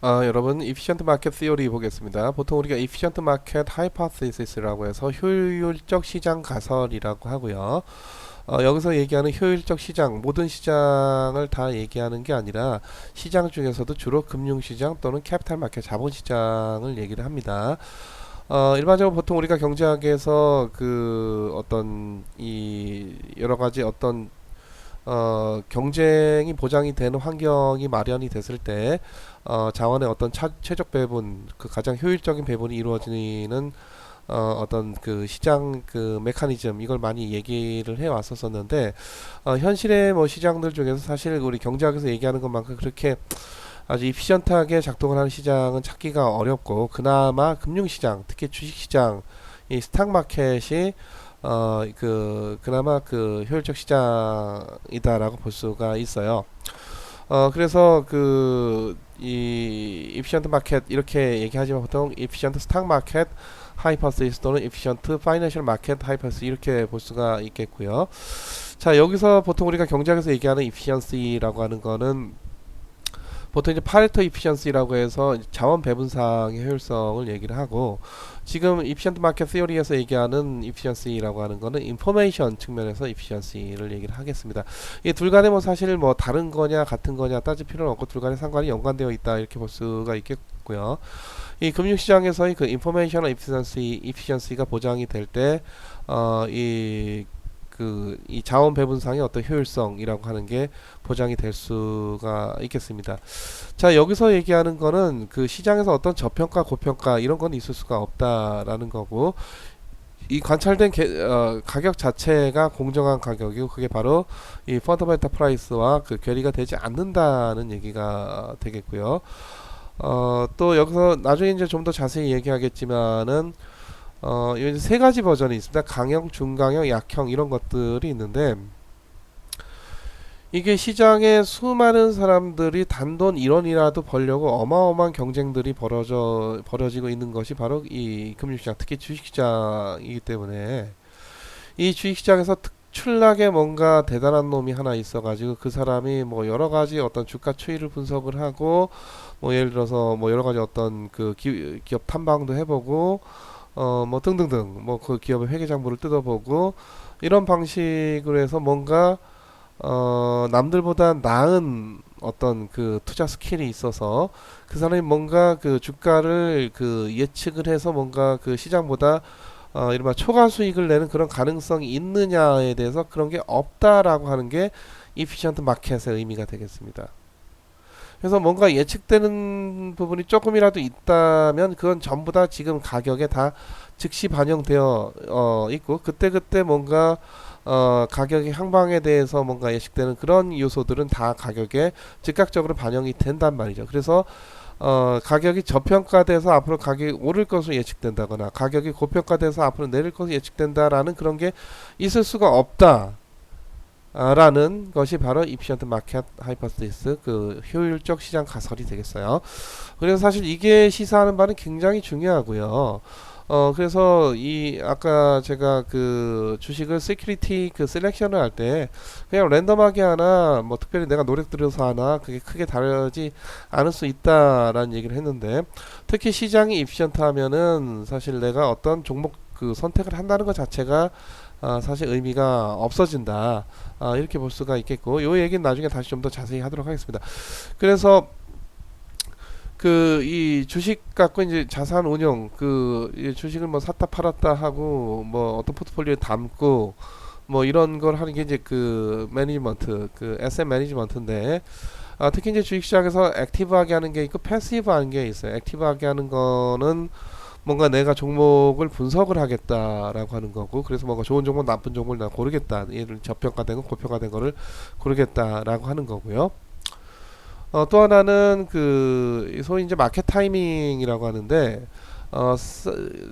여러분, Efficient Market Theory 보겠습니다. 보통 우리가 Efficient Market Hypothesis라고 해서 효율적 시장 가설이라고 하고요. 여기서 얘기하는 효율적 시장, 모든 시장을 다 얘기하는 게 아니라 시장 중에서도 주로 금융시장 또는 캐피탈 마켓 자본시장을 얘기를 합니다. 일반적으로 보통 우리가 경제학에서 그 어떤 이 여러 가지 어떤 경쟁이 보장이 되는 환경이 마련이 됐을 때 자원의 어떤 최적 배분, 그 가장 효율적인 배분이 이루어지는 어떤 그 시장 그 메커니즘 이걸 많이 얘기를 해 왔었었는데 현실의 뭐 시장들 중에서 사실 우리 경제학에서 얘기하는 것만큼 그렇게 아주 이피션트하게 작동을 하는 시장은 찾기가 어렵고, 그나마 금융시장, 특히 주식시장, 이 스탁마켓이 그나마 그 효율적 시장이다라고 볼 수가 있어요. 그래서 이 efficient 마켓 이렇게 얘기하지만 보통 efficient 스탁 마켓 하이퍼시스 또는 efficient 파이낸셜 마켓 하이퍼시스 이렇게 볼 수가 있겠고요. 자, 여기서 보통 우리가 경제학에서 얘기하는 efficiency라고 하는 거는 보통 이제 파레토 이피션시라고 해서 자원 배분상의 효율성을 얘기를 하고, 지금 이피션트 마켓 시어리에서 얘기하는 이피션시라고 하는 거는 인포메이션 측면에서 이피션시를 얘기를 하겠습니다. 이 둘 간에 뭐 사실 뭐 다른 거냐 같은 거냐 따질 필요는 없고 둘 간에 상관이 연관되어 있다 이렇게 볼 수가 있겠고요. 이 금융시장에서의 그 인포메이션 이피션시가 보장이 될 때 이 자원 배분상의 어떤 효율성이라고 하는 게 보장이 될 수가 있겠습니다. 자, 여기서 얘기하는 거는 그 시장에서 어떤 저평가, 고평가 이런 건 있을 수가 없다라는 거고, 이 관찰된 가격 자체가 공정한 가격이고, 그게 바로 이 펀더멘탈 프라이스와 그 괴리가 되지 않는다는 얘기가 되겠고요. 또 여기서 나중에 이제 좀 더 자세히 얘기하겠지만은 이제 세 가지 버전이 있습니다. 강형, 중강형, 약형 이런 것들이 있는데, 이게 시장에 수많은 사람들이 단돈 1원이라도 벌려고 어마어마한 경쟁들이 벌어지고 있는 것이 바로 이 금융시장, 특히 주식시장이기 때문에 이 주식시장에서 특출나게 뭔가 대단한 놈이 하나 있어가지고 그 사람이 뭐 여러가지 어떤 주가 추이를 분석을 하고, 뭐 예를 들어서 뭐 여러가지 어떤 그 기업 탐방도 해보고 뭐 등등등 뭐 그 기업의 회계장부를 뜯어보고 이런 방식으로 해서 뭔가 남들보다 나은 어떤 그 투자 스킬이 있어서 그 사람이 뭔가 그 주가를 그 예측을 해서 뭔가 그 시장보다 이른바 초과 수익을 내는 그런 가능성이 있느냐에 대해서 그런 게 없다라고 하는 게 이피션트 마켓의 의미가 되겠습니다. 그래서 뭔가 예측되는 부분이 조금이라도 있다면 그건 전부 다 지금 가격에 다 즉시 반영되어 있고, 그때그때 뭔가 가격의 향방에 대해서 뭔가 예측되는 그런 요소들은 다 가격에 즉각적으로 반영이 된단 말이죠. 그래서 가격이 저평가돼서 앞으로 가격이 오를 것으로 예측된다거나 가격이 고평가돼서 앞으로 내릴 것으로 예측된다라는 그런 게 있을 수가 없다 라는 것이 바로 이피션트 마켓 하이퍼시스, 그 효율적 시장 가설이 되겠어요. 그래서 사실 이게 시사하는 바는 굉장히 중요하고요. 그래서 이 아까 제가 그 주식을 시큐리티 그 셀렉션을 할 때 그냥 랜덤하게 하나 뭐 특별히 내가 노력 들여서 하나 그게 크게 다르지 않을 수 있다라는 얘기를 했는데, 특히 시장이 이피션트 하면은 사실 내가 어떤 종목 그 선택을 한다는 것 자체가 사실 의미가 없어진다, 이렇게 볼 수가 있겠고, 요 얘기는 나중에 다시 좀 더 자세히 하도록 하겠습니다. 그래서 그 이 주식 갖고 이제 자산 운용, 이 주식을 뭐 샀다 팔았다 하고 뭐 어떤 포트폴리오에 담고 뭐 이런 걸 하는 게 이제 그 매니지먼트, 그 에셋 매니지먼트인데, 특히 이제 주식시장에서 액티브하게 하는 게 있고 패시브하는 게 있어요. 액티브하게 하는 거는 뭔가 내가 종목을 분석을 하겠다라고 하는 거고, 그래서 뭔가 좋은 종목, 나쁜 종목을 나 고르겠다, 얘를 저평가된 거, 고평가된 거를 고르겠다라고 하는 거고요. 또 하나는 그 소위 이제 마켓 타이밍이라고 하는데,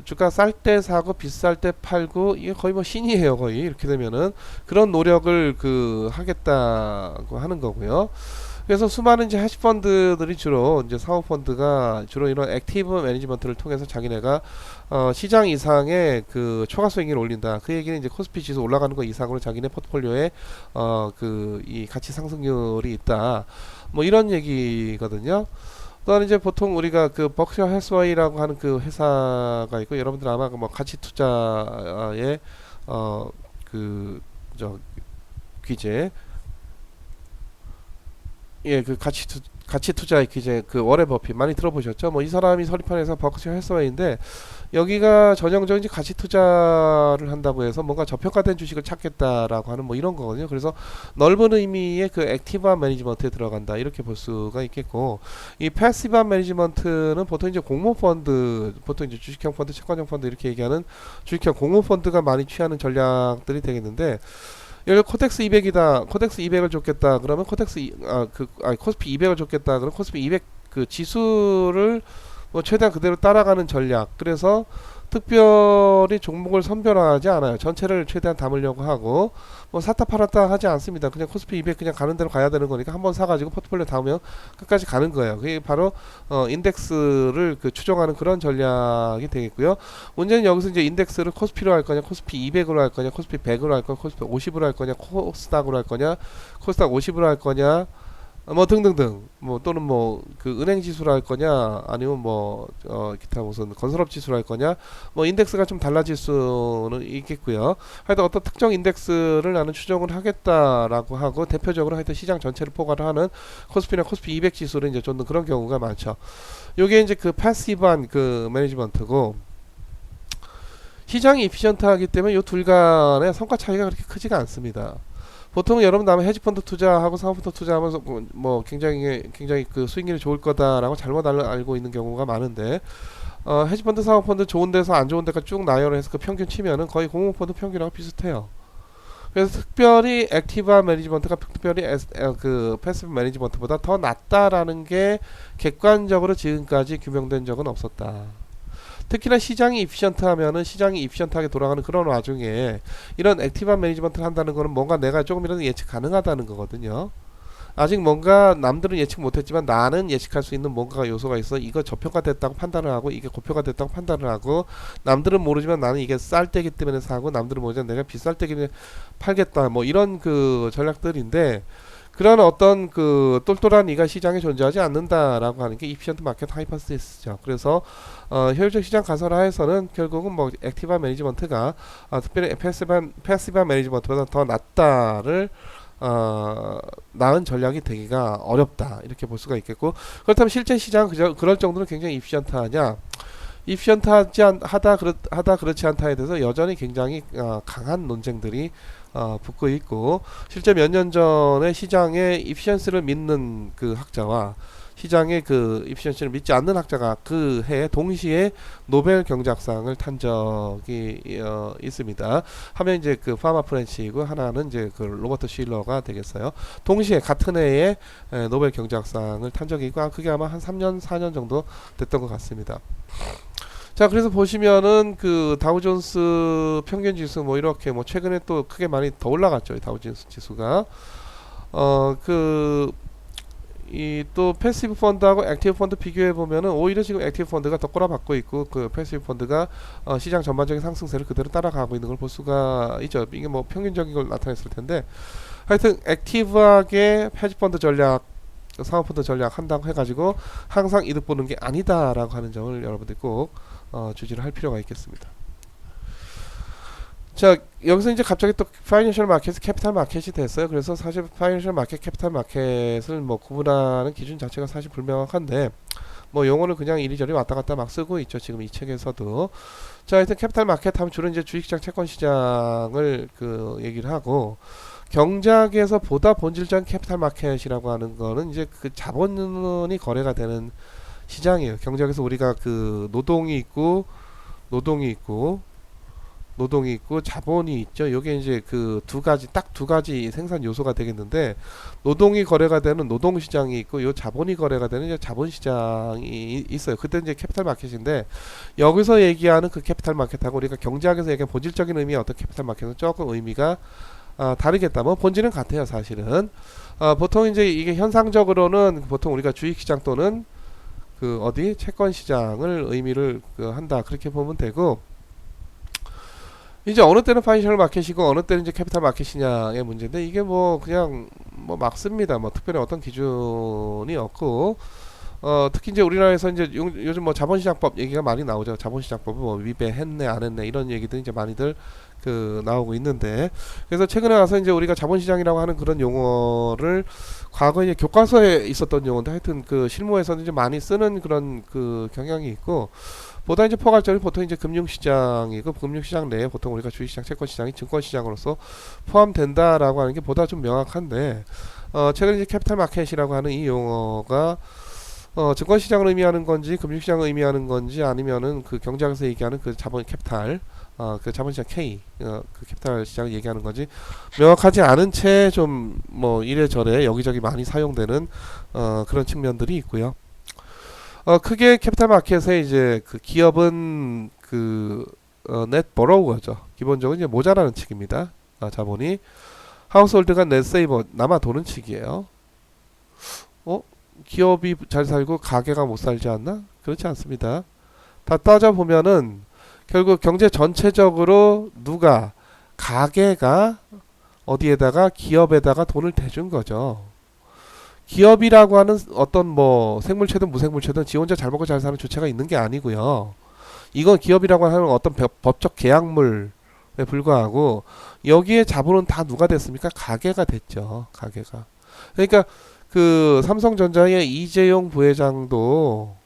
주가 쌀 때 사고 비쌀 때 팔고 이게 거의 뭐 신이에요. 거의 이렇게 되면은 그런 노력을 그 하겠다고 하는 거고요. 그래서 수많은 이제 헤지펀드들이 주로 이제 사모펀드가 주로 이런 액티브 매니지먼트를 통해서 자기네가 시장 이상의 그 초과 수익률을 올린다. 그 얘기는 이제 코스피 지수 올라가는 거 이상으로 자기네 포트폴리오에 그 이 가치 상승률이 있다. 뭐 이런 얘기거든요. 또한 이제 보통 우리가 그 버크셔 해스웨이라고 하는 그 회사가 있고, 여러분들 아마 그 뭐 가치 투자의 어그저 귀재, 예, 그 가치 투자의 귀재, 그 워렌 버핏 많이 들어보셨죠? 뭐 이 사람이 설립한 회사 버크셔 해스웨이인데, 여기가 전형적인 이제 가치 투자를 한다고 해서 뭔가 저평가된 주식을 찾겠다라고 하는 뭐 이런 거거든요. 그래서 넓은 의미의 그 액티브한 매니지먼트에 들어간다, 이렇게 볼 수가 있겠고, 이 패시브한 매니지먼트는 보통 이제 공모 펀드, 보통 이제 주식형 펀드, 채권형 펀드 이렇게 얘기하는 주식형 공모 펀드가 많이 취하는 전략들이 되겠는데, 예를 들어 코덱스 200이다. 코덱스 200을 줬겠다. 그러면 코스피 200을 줬겠다. 그럼 코스피 200 그 지수를 뭐 최대한 그대로 따라가는 전략. 그래서 특별히 종목을 선별하지 않아요. 전체를 최대한 담으려고 하고, 뭐 샀다 팔았다 하지 않습니다. 그냥 코스피 200 그냥 가는 대로 가야 되는 거니까 한번 사가지고 포트폴리오 담으면 끝까지 가는 거예요. 그게 바로 인덱스를 그 추종하는 그런 전략이 되겠고요. 문제는 여기서 이제 인덱스를 코스피로 할 거냐, 코스피 200으로 할 거냐, 코스피 100으로 할 거냐, 코스피 50으로 할 거냐, 코스닥으로 할 거냐, 코스닥 50으로 할 거냐, 뭐 등등등, 뭐 또는 뭐 그 은행 지수로 할 거냐, 아니면 뭐 기타 무슨 건설업 지수로 할 거냐, 뭐 인덱스가 좀 달라질 수는 있겠고요. 하여튼 어떤 특정 인덱스를 나는 추종을 하겠다라고 하고, 대표적으로 하여튼 시장 전체를 포괄을 하는 코스피나 코스피 200 지수를 이제 쫓는 그런 경우가 많죠. 요게 이제 그 패시브한 그 매니지먼트고, 시장이 이피션트하기 때문에 요 둘 간의 성과 차이가 그렇게 크지가 않습니다. 보통 여러분 아마 헤지펀드 투자하고 사모펀드 투자하면서 뭐 굉장히 그 수익률이 좋을 거다라고 잘못 알고 있는 경우가 많은데, 헤지펀드 사모펀드 좋은 데서 안 좋은 데가 쭉 나열을 해서 그 평균 치면은 거의 공모펀드 평균하고 비슷해요. 그래서 특별히 액티브한 매니지먼트가 특별히 그 패시브 매니지먼트보다 더 낫다라는 게 객관적으로 지금까지 규명된 적은 없었다. 특히나 시장이 이피션트하면은 시장이 이피션트하게 돌아가는 그런 와중에 이런 액티브한 매니지먼트를 한다는 거는 뭔가 내가 조금이라도 예측 가능하다는 거거든요. 아직 뭔가 남들은 예측 못했지만 나는 예측할 수 있는 뭔가 요소가 있어. 이거 저평가됐다고 판단을 하고, 이게 고평가 됐다고 판단을 하고, 남들은 모르지만 나는 이게 쌀 때기 때문에 사고, 남들은 모르지만 내가 비쌀 때기 때문에 팔겠다, 뭐 이런 그 전략들인데, 그런 어떤 그 똘똘한 이가 시장에 존재하지 않는다라고 하는 게 이피션트 마켓 하이퍼시스죠. 그래서 효율적 시장 가설화에서는 결국은 뭐 액티브한 매니지먼트가 특별히 패시브한 매니지먼트보다 더 낫다를 나은 전략이 되기가 어렵다, 이렇게 볼 수가 있겠고, 그렇다면 실제 시장 그럴 정도로 굉장히 이피션트하냐? 하다 그렇지 않다에 대해서 여전히 굉장히 강한 논쟁들이 붙고 있고, 실제 몇 년 전에 시장의 이피션스를 믿는 그 학자와 시장의 그 이피션시를 믿지 않는 학자가 그 해에 동시에 노벨 경제학상을 탄 적이 있습니다. 하면 이제 그 파마 프렌치이고, 하나는 이제 그 로버트 쉴러가 되겠어요. 동시에 같은 해에 노벨 경제학상을 탄 적이 있고, 그게 아마 한 3년 4년 정도 됐던 것 같습니다. 자, 그래서 보시면은 그 다우존스 평균 지수 뭐 이렇게 뭐 최근에 또 크게 많이 더 올라갔죠. 다우존스 지수가 이 또 패시브 펀드하고 액티브 펀드 비교해 보면은 오히려 지금 액티브 펀드가 더 꼬라박고 있고, 그 패시브 펀드가 시장 전반적인 상승세를 그대로 따라가고 있는 걸 볼 수가 있죠. 이게 뭐 평균적인 걸 나타냈을 텐데, 하여튼 액티브하게 헤지 펀드 전략, 사모펀드 전략 한다고 해가지고 항상 이득 보는 게 아니다라고 하는 점을 여러분들 꼭 주지를 할 필요가 있겠습니다. 자, 여기서 이제 갑자기 또 파이낸셜 마켓이 캐피탈 마켓이 됐어요. 그래서 사실 파이낸셜 마켓, 캐피탈 마켓을 뭐 구분하는 기준 자체가 사실 불명확한데, 뭐 용어를 그냥 이리저리 왔다 갔다 막 쓰고 있죠. 지금 이 책에서도. 자, 하여튼 캐피탈 마켓 하면 주로 이제 주식시장, 채권시장을 그 얘기를 하고, 경제학에서 보다 본질적인 캐피탈 마켓이라고 하는 거는 이제 그 자본이 거래가 되는 시장이에요. 경제학에서 우리가 그 노동이 있고 자본이 있죠. 요게 이제 그 딱 두 가지 생산 요소가 되겠는데, 노동이 거래가 되는 노동 시장이 있고, 요 자본이 거래가 되는 이제 자본 시장이 있어요. 그때 이제 캐피탈 마켓인데, 여기서 얘기하는 그 캐피탈 마켓하고 우리가 경제학에서 얘기하는 본질적인 의미의 어떤 캐피탈 마켓은 조금 의미가 다르겠다. 뭐 본질은 같아요, 사실은. 보통 이제 이게 현상적으로는 보통 우리가 주식시장 또는 그 채권 시장을 의미를 한다, 그렇게 보면 되고, 이제 어느 때는 파이낸셜 마켓이고 어느 때는 이제 캐피탈 마켓이냐의 문제인데, 이게 뭐 그냥 뭐 막 씁니다. 뭐 특별히 어떤 기준이 없고, 특히 이제 우리나라에서 이제 요즘 뭐 자본시장법 얘기가 많이 나오죠. 자본시장법을 뭐 위배했네 안 했네 이런 얘기들 이제 많이들 그 나오고 있는데, 그래서 최근에 와서 이제 우리가 자본시장이라고 하는 그런 용어를 과거에 이제 교과서에 있었던 용어인데 하여튼 그 실무에서는 이제 많이 쓰는 그런 그 경향이 있고, 보다 이제 포괄적으로 보통 이제 금융시장이고, 금융시장 내에 보통 우리가 주식시장, 채권시장이 증권시장으로서 포함된다라고 하는 게 보다 좀 명확한데, 최근 이제 캐피탈 마켓이라고 하는 이 용어가 증권시장을 의미하는 건지 금융시장을 의미하는 건지, 아니면은 그 경제학에서 얘기하는 그 자본 캐피탈, 그 자본시장 K, 그 캐피탈 시장을 얘기하는 건지 명확하지 않은 채 좀 뭐 이래저래 여기저기 많이 사용되는 그런 측면들이 있고요. 크게 캐피탈 마켓에 이제 그 기업은 그 넷 버로우어죠. 기본적으로 이제 모자라는 측입니다. 자본이. 하우스홀드가 넷 세이버, 남아 도는 측이에요. 기업이 잘 살고 가게가 못 살지 않나? 그렇지 않습니다. 다 따져보면은 결국 경제 전체적으로 누가, 가게가 어디에다가, 기업에다가 돈을 대준 거죠. 기업이라고 하는 어떤 뭐 생물체든 무생물체든 지 혼자 잘 먹고 잘 사는 주체가 있는 게 아니고요. 이건 기업이라고 하는 어떤 법적 계약물에 불과하고, 여기에 자본은 다 누가 됐습니까? 가게가 됐죠. 가게가. 그러니까 그 삼성전자의 이재용 부회장도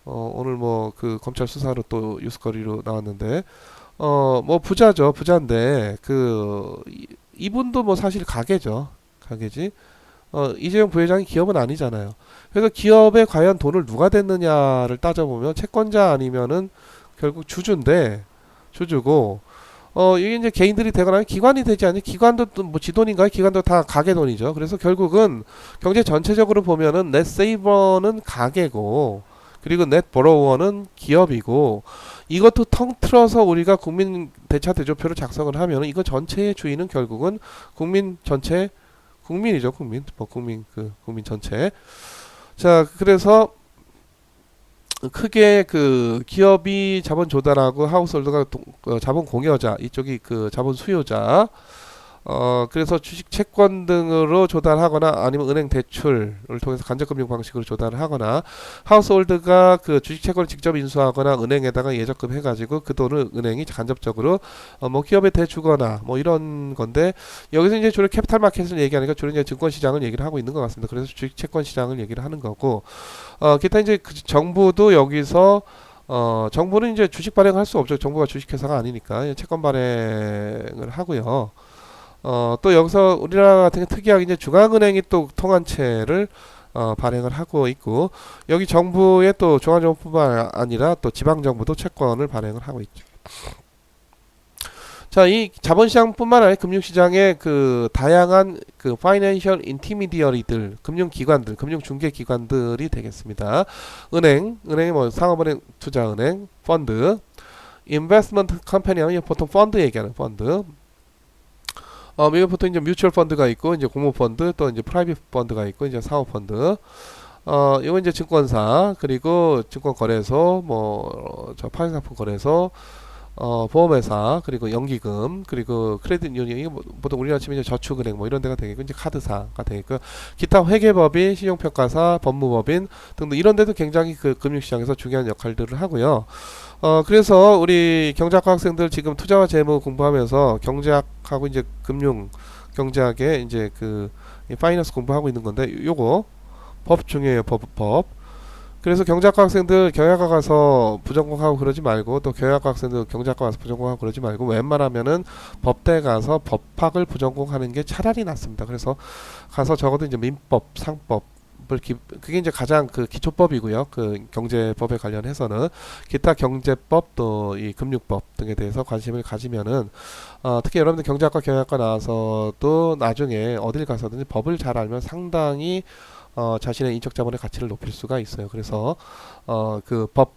오늘 뭐 그 검찰 수사로 또 뉴스거리로 나왔는데, 뭐 부자죠. 부자인데 그 이분도 뭐 사실 가게죠. 가게지. 이재용 부회장이 기업은 아니잖아요. 그래서 기업에 과연 돈을 누가 댔느냐를 따져보면 채권자 아니면은 결국 주주인데, 주주고, 이게 이제 개인들이 되거나 기관이 되지 않니? 기관도 또 뭐 지돈인가요? 기관도 다 가게 돈이죠. 그래서 결국은 경제 전체적으로 보면은 넷 세이버는 가게고, 그리고 넷 버로워는 기업이고, 이것도 통틀어서 우리가 국민 대차 대조표를 작성을 하면 이거 전체의 주인은 결국은 국민 전체, 국민이죠. 국민, 뭐 국민 전체. 자, 그래서 크게 그 기업이 자본 조달하고 하우스홀드가 자본 공여자, 이쪽이 그 자본 수요자. 그래서 주식 채권 등으로 조달하거나 아니면 은행 대출을 통해서 간접금융 방식으로 조달을 하거나, 하우스홀드가 그 주식 채권을 직접 인수하거나 은행에다가 예적금 해가지고 그 돈을 은행이 간접적으로 뭐 기업에 대주거나 뭐 이런 건데, 여기서 이제 주로 캐피탈 마켓을 얘기하니까 주로 이제 증권 시장을 얘기를 하고 있는 것 같습니다. 그래서 주식 채권 시장을 얘기를 하는 거고, 기타 이제 그 정부도 여기서 정부는 이제 주식 발행할 수 없죠. 정부가 주식회사가 아니니까 채권 발행을 하고요. 또 여기서 우리나라 같은 게 특이하게 이제 중앙은행이 또 통한채를 발행을 하고 있고, 여기 정부의 또 중앙정부뿐만 아니라 또 지방정부도 채권을 발행을 하고 있죠. 자, 이 자본시장뿐만 아니라 금융시장의 그 다양한 그 파이낸셜 인티미디어리들, 금융기관들, 금융중개기관들이 되겠습니다. 은행이 뭐 상업은행, 투자은행, 펀드, 인베스트먼트 컴퍼니는 보통 펀드 얘기하는 펀드. 미국 보통 이제 뮤추얼 펀드가 있고, 이제 공모펀드, 또 이제 프라이빗 펀드가 있고, 이제 사모펀드. 이건 이제 증권사, 그리고 증권거래소, 저 파생상품 거래소, 보험회사, 그리고 연기금, 그리고 크레딧 유니언, 이게 뭐 보통 우리나라 치면 이제 저축은행 뭐 이런 데가 되겠고, 이제 카드사가 되겠고, 기타 회계법인, 신용평가사, 법무법인 등등 이런 데도 굉장히 그 금융시장에서 중요한 역할들을 하고요. 그래서 우리 경제학과 학생들 지금 투자와 재무 공부하면서 경제학하고 이제 금융 경제학에 이제 그 파이낸스 공부하고 있는 건데, 요거 법 중요해요. 법. 그래서 경제학과 학생들 경영학과 가서 부전공하고 그러지 말고, 또 경영학과 학생들 경제학과 가서 부전공하고 그러지 말고, 웬만하면은 법대 가서 법학을 부전공하는 게 차라리 낫습니다. 그래서 가서 적어도 이제 민법, 상법, 그게 이제 가장 그 기초법이고요. 그 경제법에 관련해서는 기타 경제법, 또 이 금융법 등에 대해서 관심을 가지면은, 특히 여러분들 경제학과 경영학과 나와서도 나중에 어딜 가서든지 법을 잘 알면 상당히 자신의 인적 자본의 가치를 높일 수가 있어요. 그래서 그 법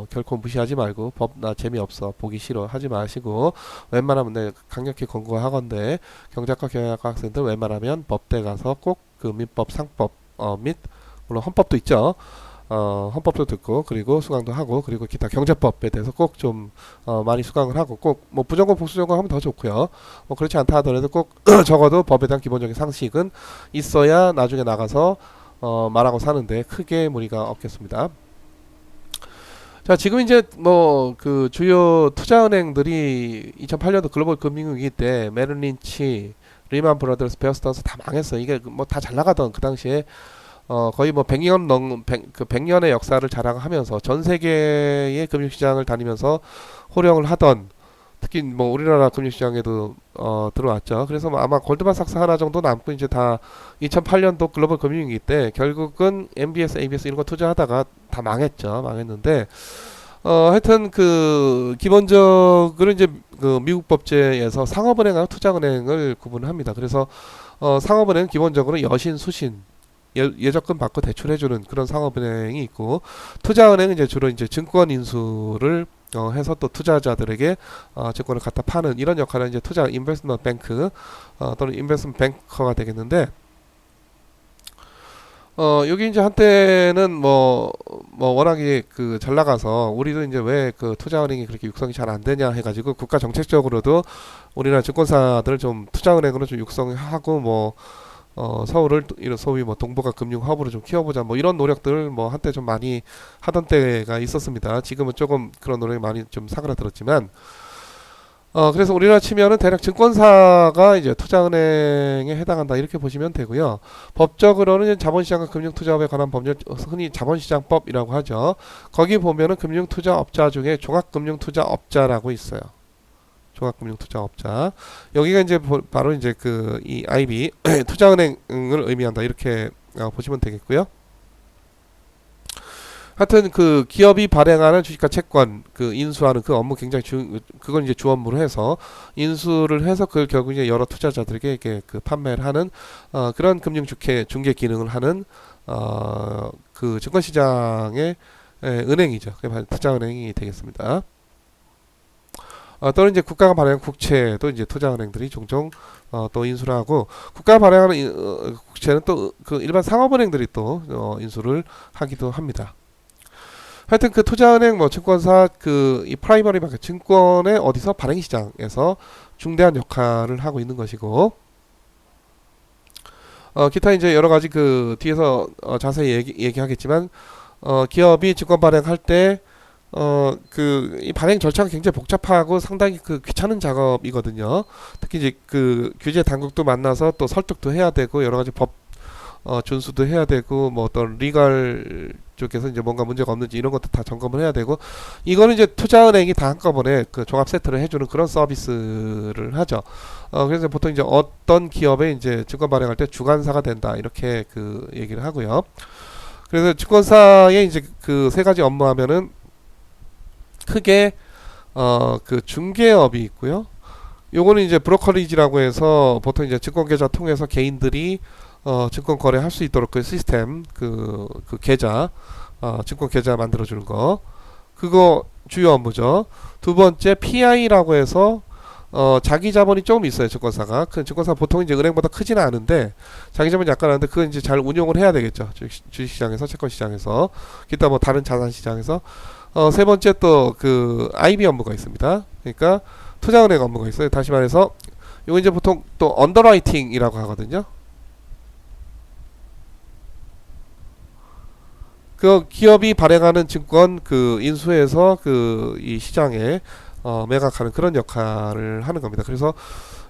결코 무시하지 말고, 법 나 재미없어, 보기 싫어 하지 마시고, 웬만하면 내 강력히 권고하건대 경제학과 경영학과 학생들 웬만하면 법대 가서 꼭 그 민법, 상법 및 물론 헌법도 있죠. 헌법도 듣고, 그리고 수강도 하고, 그리고 기타 경제법에 대해서 꼭 좀 많이 수강을 하고, 꼭 뭐 부전공 복수전공 하면 더 좋고요. 뭐 그렇지 않다 하더라도 꼭 적어도 법에 대한 기본적인 상식은 있어야 나중에 나가서 말하고 사는데 크게 무리가 없겠습니다. 자, 지금 이제 뭐 그 주요 투자은행들이 2008년도 글로벌 금융위기 때 메릴 린치, 리만 브라더스, 베어 스턴스 다 망했어. 이게 뭐 다 잘 나가던 그 당시에 거의 뭐 100년의 역사를 자랑하면서 전 세계의 금융시장을 다니면서 호령을 하던, 특히 뭐 우리나라 금융시장에도 들어왔죠. 그래서 뭐 아마 골드만삭스 하나 정도 남고 이제 다 2008년도 글로벌 금융위기 때 결국은 MBS, ABS 이런 거 투자하다가 다 망했는데 하여튼 그 기본적으로 이제 그 미국 법제에서 상업은행하고 투자은행을 구분합니다. 그래서 상업은행은 기본적으로 여신, 수신 예적금 받고 대출해주는 그런 상업은행이 있고, 투자은행은 이제 주로 이제 증권 인수를 해서 또 투자자들에게 증권을 갖다 파는 이런 역할은 이제 투자 인베스트먼트 뱅크 또는 인베스트먼트 뱅커가 되겠는데, 여기 이제 한때는 뭐 워낙에 그 잘 나가서 우리도 이제 왜 그 투자은행이 그렇게 육성이 잘 안 되냐 해가지고 국가 정책적으로도 우리나라 증권사들을 좀 투자은행으로 좀 육성하고 뭐 서울을 이런 소위 뭐 동북아 금융 허브로 좀 키워보자 뭐 이런 노력들 뭐 한때 좀 많이 하던 때가 있었습니다. 지금은 조금 그런 노력이 많이 좀 사그라들었지만 그래서 우리나라 치면은 대략 증권사가 이제 투자은행에 해당한다 이렇게 보시면 되고요. 법적으로는 자본시장과 금융투자업에 관한 법률, 흔히 자본시장법이라고 하죠. 거기 보면은 금융투자업자 중에 종합금융투자업자라고 있어요. 종합금융투자업자. 여기가 이제 바로 이제 그 이 IB 투자은행을 의미한다 이렇게 보시면 되겠고요. 하여튼 그 기업이 발행하는 주식과 채권 그 인수하는 그 업무 굉장히 그건 이제 주 업무로 해서 인수를 해서 그걸 결국 이제 여러 투자자들에게 이렇게 그 판매를 하는 그런 금융 중개 기능을 하는 그 증권시장의 은행이죠. 투자은행이 되겠습니다. 또는 이제 국가가 발행한 국채도 이제 투자은행들이 종종 또 인수를 하고, 국가가 발행하는 국채는 또 그 일반 상업은행들이 또 인수를 하기도 합니다. 하여튼 그 투자은행 뭐 증권사 그 이 프라이머리 마켓 증권의 어디서 발행 시장에서 중대한 역할을 하고 있는 것이고, 기타 이제 여러 가지 그 뒤에서 자세히 얘기하겠지만 기업이 증권 발행할 때 그 이 발행 절차가 굉장히 복잡하고 상당히 그 귀찮은 작업이거든요. 특히 이제 그 규제 당국도 만나서 또 설득도 해야 되고 여러 가지 법 준수도 해야 되고 뭐 어떤 리걸 쪽에서 이제 뭔가 문제가 없는지 이런 것도 다 점검을 해야 되고, 이거는 이제 투자은행이 다 한꺼번에 그 종합 세트를 해주는 그런 서비스를 하죠. 그래서 보통 이제 어떤 기업에 이제 증권 발행할 때 주관사가 된다 이렇게 그 얘기를 하고요. 그래서 증권사의 이제 그 세 가지 업무하면은 크게 그 중개업이 있고요. 요거는 이제 브로커리지라고 해서 보통 이제 증권 계좌 통해서 개인들이 증권 거래할 수 있도록 그 시스템 그 계좌 증권 계좌 만들어 주는 거, 그거 주요 업무죠. 두 번째 PI라고 해서 자기 자본이 조금 있어요. 증권사가 그 증권사 보통 이제 은행보다 크지는 않은데 자기 자본이 약간 하는데 그건 이제 잘 운용을 해야 되겠죠. 주식시장에서 채권시장에서 기타 뭐 다른 자산시장에서. 세 번째 또 그 IB 업무가 있습니다. 그러니까 투자은행 업무가 있어요. 다시 말해서 이거 이제 보통 또 언더라이팅이라고 하거든요. 그 기업이 발행하는 증권 그 인수해서 그 이 시장에 매각하는 그런 역할을 하는 겁니다. 그래서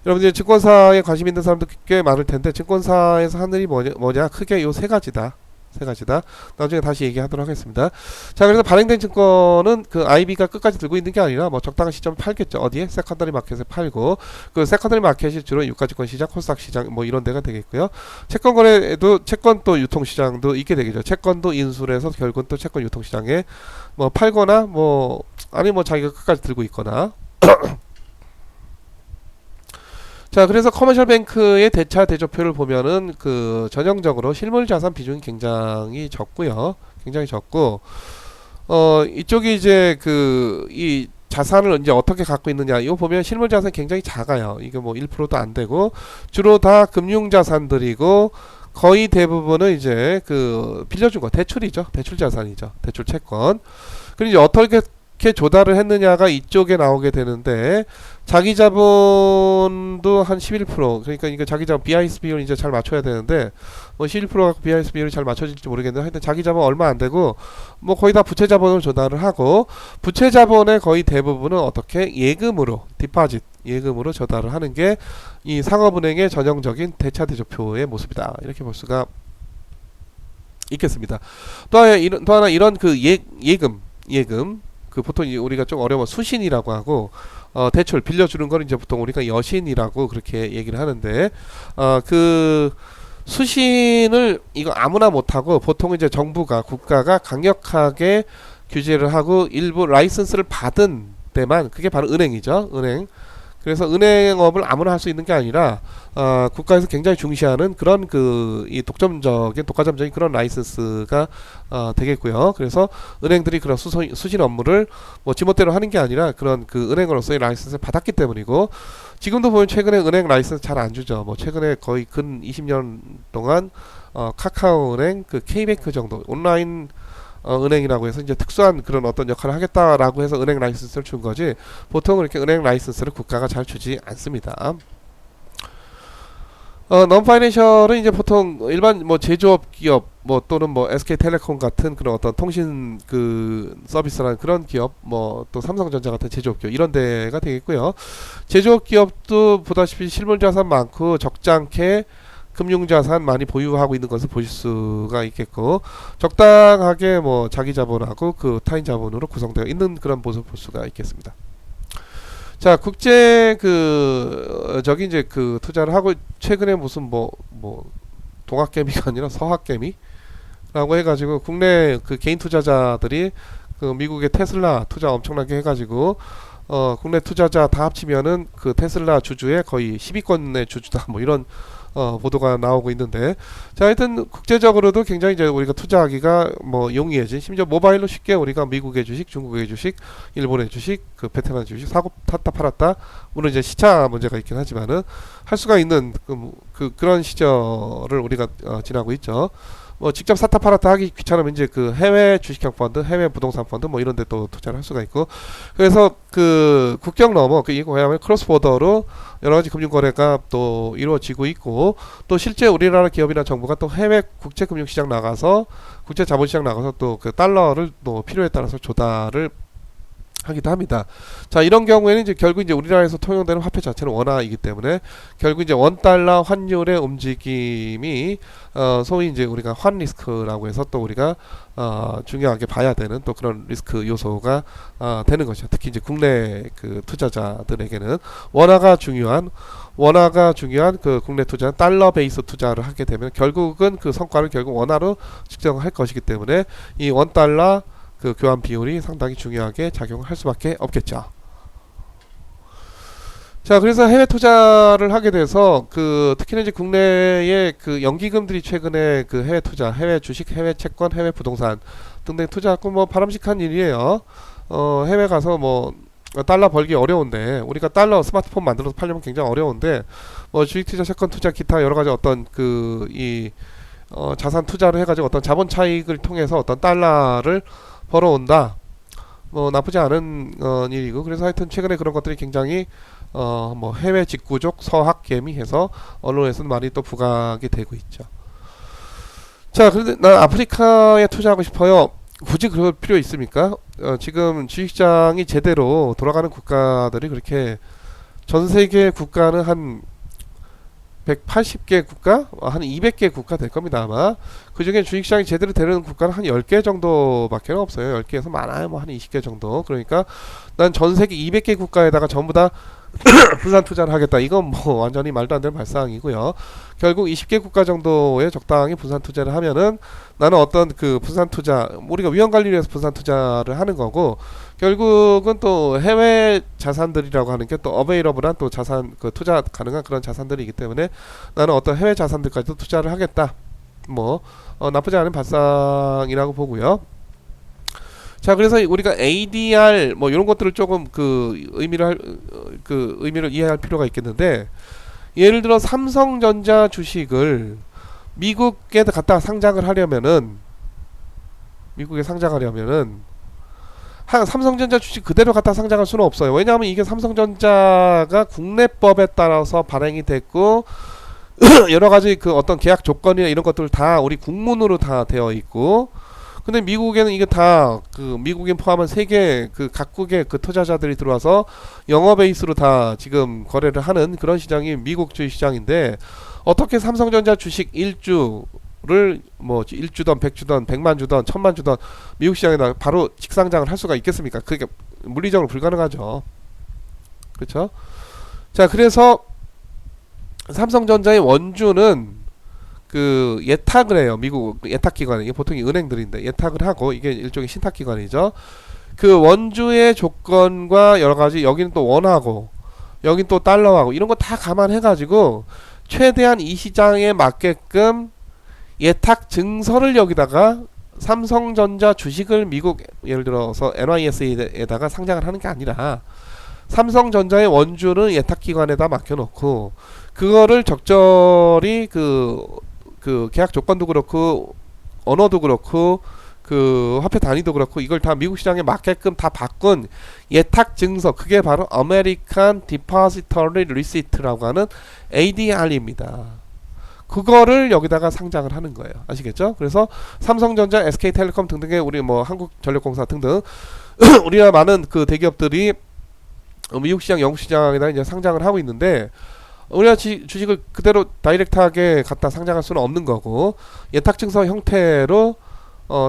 여러분들 증권사에 관심 있는 사람들 꽤 많을 텐데 증권사에서 하는 일이 뭐냐 크게 요 세 가지다. 나중에 다시 얘기하도록 하겠습니다. 자, 그래서 발행된 증권은 그 IB가 끝까지 들고 있는 게 아니라 뭐 적당한 시점에 팔겠죠. 어디에? 세컨더리 마켓에 팔고, 그 세컨더리 마켓이 주로 유가증권 시장, 코스닥 시장 뭐 이런 데가 되겠고요. 채권 거래에도 채권 또 유통 시장도 있게 되겠죠. 채권도 인수를 해서 결국은 또 채권 유통 시장에 뭐 팔거나 뭐 아니 뭐 자기가 끝까지 들고 있거나. 자, 그래서 커머셜 뱅크의 대차 대조표를 보면은 그 전형적으로 실물 자산 비중이 굉장히 적고요. 굉장히 적고 이쪽이 이제 그 이 자산을 이제 어떻게 갖고 있느냐 이거 보면 실물 자산이 굉장히 작아요. 이게 뭐 1%도 안 되고 주로 다 금융 자산들이고 거의 대부분은 이제 그 빌려준 거 대출이죠. 대출 자산이죠. 대출 채권. 그리고 이제 어떻게 조달을 했느냐가 이쪽에 나오게 되는데, 자기 자본도 한 11%, 그러니까 이게 자기 자본 BIS 비율 이제 잘 맞춰야 되는데 뭐 11%가 BIS 비율이 잘 맞춰질지 모르겠는데 하여튼 자기 자본 얼마 안 되고 뭐 거의 다 부채 자본을 조달을 하고 부채 자본의 거의 대부분은 어떻게 예금으로 디파짓 예금으로 조달을 하는 게 이 상업은행의 전형적인 대차대조표의 모습이다. 이렇게 볼 수가 있겠습니다. 또 하나 이런 그 예금 그 보통 우리가 좀 어려워 수신이라고 하고 대출 빌려주는 거는 이제 보통 우리가 여신이라고 그렇게 얘기를 하는데 그 수신을 이거 아무나 못하고 보통 이제 정부가 국가가 강력하게 규제를 하고 일부 라이선스를 받은 데만 그게 바로 은행이죠. 은행. 그래서 은행업을 아무나 할 수 있는 게 아니라 국가에서 굉장히 중시하는 그런 이 독과점적인 그런 라이선스가 되겠고요. 그래서 은행들이 그런 수신 업무를 뭐 지멋대로 하는 게 아니라 그런 그 은행으로서의 라이선스를 받았기 때문이고 지금도 보면 최근에 은행 라이선스 잘 안 주죠. 뭐 최근에 거의 근 20년 동안 카카오은행, 그 K뱅크 정도 온라인 은행이라고 해서 이제 특수한 그런 어떤 역할을 하겠다라고 해서 은행 라이선스를 준 거지 보통 이렇게 은행 라이선스를 국가가 잘 주지 않습니다. non-financial은 이제 보통 일반 뭐 제조업 기업 뭐 또는 뭐 SK텔레콤 같은 그런 어떤 통신 그 서비스라는 그런 기업 뭐 또 삼성전자 같은 제조업 기업 이런 데가 되겠고요. 제조업 기업도 보다시피 실물 자산 많고 적잖게 금융자산 많이 보유하고 있는 것을 보실 수가 있겠고 적당하게 뭐 자기 자본하고 그 타인 자본으로 구성되어 있는 그런 모습을 볼 수가 있겠습니다. 자, 국제 저기 이제 그 투자를 하고 최근에 무슨 뭐 동학개미가 아니라 서학개미라고 해가지고 국내 그 개인 투자자들이 그 미국의 테슬라 투자 엄청나게 해가지고 국내 투자자 다 합치면은 그 테슬라 주주의 거의 10위권의 주주다 뭐 이런 보도가 나오고 있는데 자 하여튼 국제적으로도 굉장히 이제 우리가 투자하기가 뭐 용이해진 심지어 모바일로 쉽게 우리가 미국의 주식, 중국의 주식, 일본의 주식, 그 베트남 주식 사고 탔다 팔았다 물론 이제 시차 문제가 있긴 하지만은 할 수가 있는 그런 시절을 우리가 지나고 있죠. 뭐 직접 사타 팔았다 하기 귀찮으면 이제 그 해외 주식형 펀드, 해외 부동산 펀드 뭐 이런 데 또 투자를 할 수가 있고 그래서 그 국경 넘어 이거 뭐냐면 크로스 보더로 여러 가지 금융 거래가 또 이루어지고 있고 또 실제 우리나라 기업이나 정부가 또 해외 국제 금융 시장 나가서 국제 자본 시장 나가서 또 그 달러를 또 필요에 따라서 조달을 하기도 합니다. 자, 이런 경우에는 이제 결국 이제 우리나라에서 통용되는 화폐 자체는 원화이기 때문에 결국 이제 원달러 환율의 움직임이 소위 이제 우리가 환 리스크라고 해서 또 우리가 중요하게 봐야 되는 또 그런 리스크 요소가 되는 것이죠. 특히 이제 국내 그 투자자들에게는 원화가 중요한 그 국내 투자 달러 베이스 투자를 하게 되면 결국은 그 성과를 결국 원화로 측정할 것이기 때문에 이 원달러 그 교환 비율이 상당히 중요하게 작용할 수밖에 없겠죠. 자, 그래서 해외 투자를 하게 돼서 그 특히나 이제 국내의 그 연기금들이 최근에 그 해외 투자, 해외 주식, 해외 채권, 해외 부동산 등등 투자하고 뭐 바람직한 일이에요. 해외 가서 뭐 달러 벌기 어려운데 우리가 달러 스마트폰 만들어서 팔려면 굉장히 어려운데 뭐 주식 투자, 채권 투자, 기타 여러 가지 어떤 자산 투자를 해가지고 어떤 자본 차익을 통해서 어떤 달러를 벌어온다. 뭐 나쁘지 않은 일이고 그래서 하여튼 최근에 그런 것들이 굉장히 뭐 해외 직구족 서학개미 해서 언론에서는 많이 또 부각이 되고 있죠. 자, 그런데 난 아프리카에 투자하고 싶어요. 굳이 그럴 필요 있습니까? 지금 주식시장이 제대로 돌아가는 국가들이 그렇게 전 세계 국가는 한 180개 국가? 한 200개 국가 될 겁니다, 아마. 그 중에 주식시장이 제대로 되는 국가는 한 10개 정도밖에 없어요. 10개에서 많아요. 뭐 한 20개 정도. 그러니까 난 전 세계 200개 국가에다가 전부 다 분산 투자를 하겠다. 이건 뭐 완전히 말도 안 되는 발상이고요. 결국 20개 국가 정도에 적당히 분산 투자를 하면은 나는 어떤 그 분산 투자, 우리가 위험 관리를 위해서 분산 투자를 하는 거고 결국은 또 해외 자산들이라고 하는 게 또 어베이러블한 또 자산, 그 투자 가능한 그런 자산들이기 때문에 나는 어떤 해외 자산들까지도 투자를 하겠다. 뭐 나쁘지 않은 발상이라고 보고요. 자, 그래서 우리가 ADR 뭐 이런 것들을 조금 그 의미를 이해할 필요가 있겠는데 예를 들어 삼성전자 주식을 미국에 갖다 상장을 하려면은 삼성전자 주식 그대로 갖다 상장할 수는 없어요. 왜냐하면 이게 삼성전자가 국내법에 따라서 발행이 됐고 여러 가지 그 어떤 계약 조건이나 이런 것들 다 우리 국문으로 다 되어 있고, 근데 미국에는 이게 다 그 미국인 포함한 세계 그 각국의 그 투자자들이 들어와서 영어 베이스로 다 지금 거래를 하는 그런 시장이 미국 주식 시장인데, 어떻게 삼성전자 주식 1주를 뭐 1주던 100주던 100만 주던 1000만 주던 미국 시장에다 바로 직상장을 할 수가 있겠습니까? 그게 물리적으로 불가능하죠. 그렇죠? 자, 그래서 삼성전자의 원주는 그 예탁을 해요. 미국 예탁기관, 이게 보통 은행들인데 예탁을 하고, 이게 일종의 신탁기관이죠. 그 원주의 조건과 여러 가지, 여기는 또 원하고 여긴 또 달러하고 이런 거 다 감안해가지고 최대한 이 시장에 맞게끔 예탁 증서를 여기다가 삼성전자 주식을 미국 예를 들어서 NYS에다가 상장을 하는 게 아니라 삼성전자의 원주는 예탁기관에다 맡겨놓고, 그거를 적절히 그 계약 조건도 그렇고 언어도 그렇고 그 화폐 단위도 그렇고 이걸 다 미국 시장에 맞게끔 다 바꾼 예탁 증서, 그게 바로 American Depository Receipt라고 하는 ADR입니다. 그거를 여기다가 상장을 하는 거예요. 아시겠죠? 그래서 삼성전자, SK텔레콤 등등의 우리 뭐 한국전력공사 등등 우리나라 많은 그 대기업들이 미국 시장, 영국 시장에다 이제 상장을 하고 있는데, 우리나라 주식을 그대로 다이렉트하게 갖다 상장할 수는 없는 거고, 예탁증서 형태로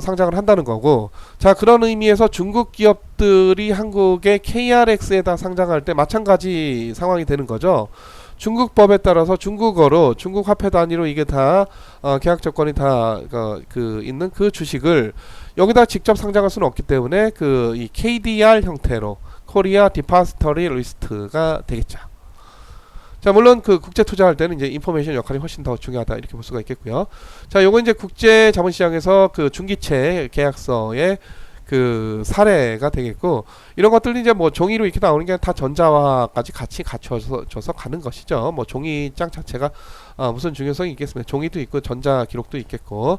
상장을 한다는 거고. 자, 그런 의미에서 중국 기업들이 한국의 KRX에다 상장할 때 마찬가지 상황이 되는 거죠. 중국 법에 따라서 중국어로 중국 화폐 단위로 이게 다 계약 조건이 다 있는 그 주식을 여기다 직접 상장할 수는 없기 때문에 그 이 KDR 형태로 코리아 디파스터리 리스트가 되겠죠. 자, 물론 그 국제 투자할 때는 이제 인포메이션 역할이 훨씬 더 중요하다, 이렇게 볼 수가 있겠고요. 자, 요거 이제 국제 자본시장에서 그 중기채 계약서의 그 사례가 되겠고, 이런 것들이 이제 뭐 종이로 이렇게 나오는 게 다 전자화까지 같이 갖춰져서 가는 것이죠. 뭐 종이장 자체가 무슨 중요성이 있겠습니까? 종이도 있고 전자 기록도 있겠고.